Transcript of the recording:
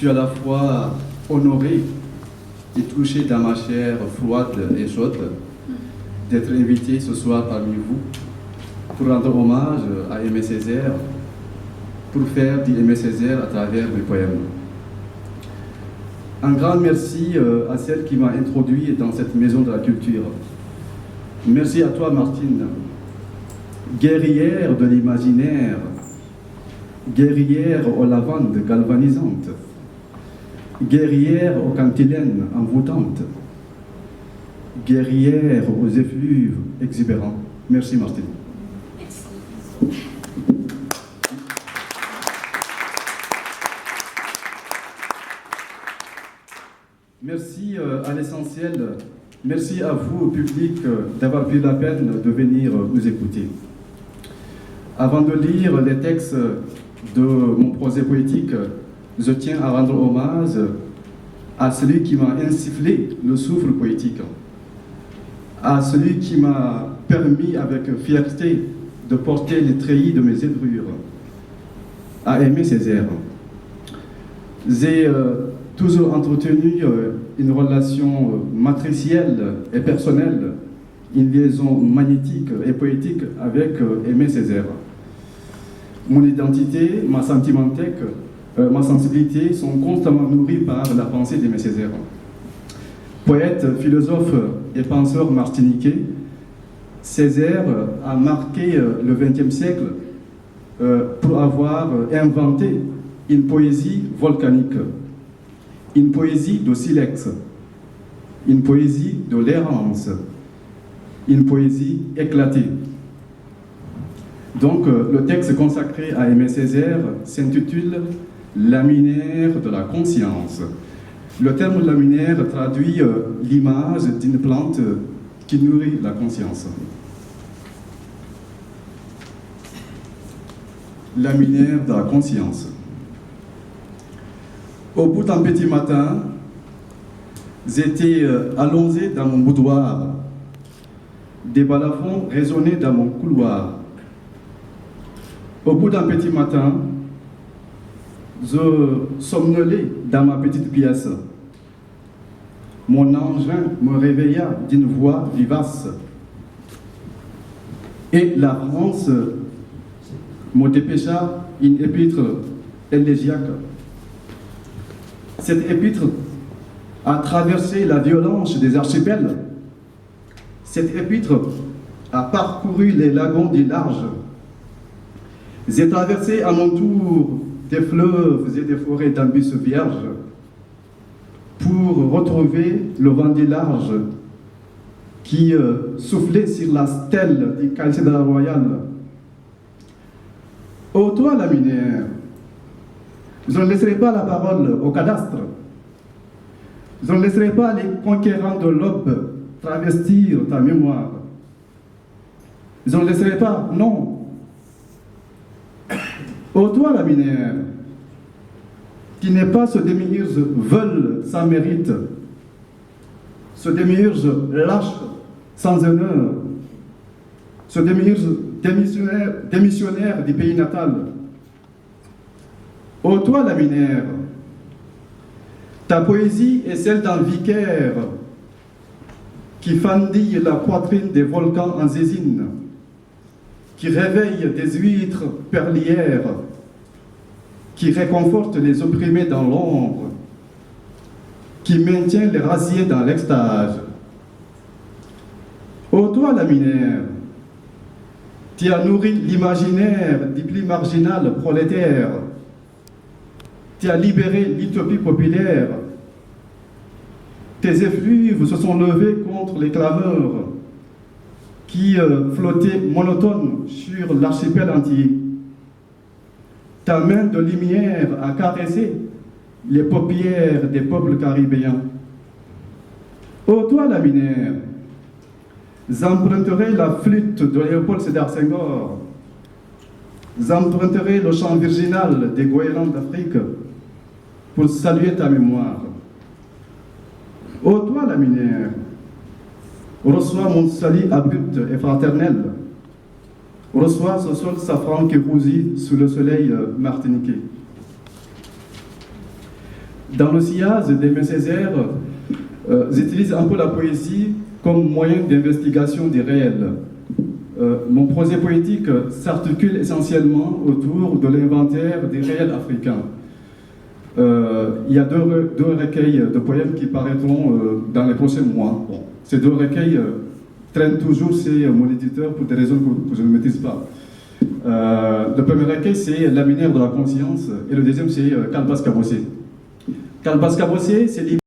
suis à la fois honoré et touché dans ma chair froide et chaude d'être invité ce soir parmi vous pour rendre hommage à Aimé Césaire, pour faire d'Aimé Césaire à travers mes poèmes. Un grand merci à celle qui m'a introduit dans cette maison de la culture. Merci à toi, Martine, guerrière de l'imaginaire, guerrière aux lavandes galvanisantes, guerrière aux cantilènes envoûtantes, guerrière aux effluves exubérants. Merci, Martine. Merci. Merci à l'essentiel. Merci à vous, au public, d'avoir pris la peine de venir nous écouter. Avant de lire les textes de mon projet poétique, je tiens à rendre hommage à celui qui m'a insufflé le souffle poétique, à celui qui m'a permis avec fierté de porter les treillis de mes ébrures, à Aimé Césaire. J'ai toujours entretenu une relation matricielle et personnelle, une liaison magnétique et poétique avec Aimé Césaire. Mon identité, ma sentimentèque, ma sensibilité sont constamment nourries par la pensée d'Aimé Césaire. Poète, philosophe et penseur martiniquais, Césaire a marqué le XXe siècle pour avoir inventé une poésie volcanique, une poésie de silex, une poésie de l'errance, une poésie éclatée. Donc, le texte consacré à Aimé Césaire s'intitule « Laminaire de la conscience ». Le terme laminaire traduit l'image d'une plante qui nourrit la conscience. Laminaire de la conscience. Au bout d'un petit matin, j'étais allongé dans mon boudoir. Des balafons résonnaient dans mon couloir. Au bout d'un petit matin, je somnolais dans ma petite pièce. Mon engin me réveilla d'une voix vivace. Et la France me dépêcha une épître élégiaque. Cette épître a traversé la violence des archipels. Cette épître a parcouru les lagons du large. J'ai traversé à mon tour des fleuves et des forêts d'ambus vierges pour retrouver le vent du large qui soufflait sur la stèle du calcédra royal. Ô toi, laminaire, je ne laisserai pas la parole au cadastre. Je ne laisserai pas les conquérants de l'aube travestir ta mémoire. Je ne laisserai pas, non. Ô toi, laminaire, qui n'est pas ce démiurge veule sans mérite, ce démiurge lâche sans honneur, ce démiurge démissionnaire du pays natal. Ô toi, laminaire, ta poésie est celle d'un vicaire qui fendille la poitrine des volcans en zizine, qui réveille des huîtres perlières, qui réconforte les opprimés dans l'ombre, qui maintient les rasiers dans l'extase. Ô toi, laminaire, tu as nourri l'imaginaire du plus marginal prolétaire, tu as libéré l'utopie populaire, tes effluves se sont levés contre les clameurs qui flottaient monotones sur l'archipel entier. Ta main de lumière a caressé les paupières des peuples caribéens. Ô toi, laminaire, j'emprunterai la flûte de Léopold Sédar Senghor, j'emprunterai le chant virginal des goélands d'Afrique pour saluer ta mémoire. Ô toi, laminaire, reçois mon salut abrupt et fraternel. Reçois ce sol safran qui rougit sous le soleil martiniquais. Dans le sillage d'Aimé Césaire, j'utilise un peu la poésie comme moyen d'investigation des réels. Mon projet poétique s'articule essentiellement autour de l'inventaire des réels africains. Il y a deux recueils de poèmes qui paraîtront dans les prochains mois. Bon, ces deux recueils traînent toujours chez mon éditeur pour des raisons que je ne maîtrise pas. Le premier recueil, c'est Laminaire de la conscience, et le deuxième, c'est Kalbas Kabossé. Kalbas Kabossé, c'est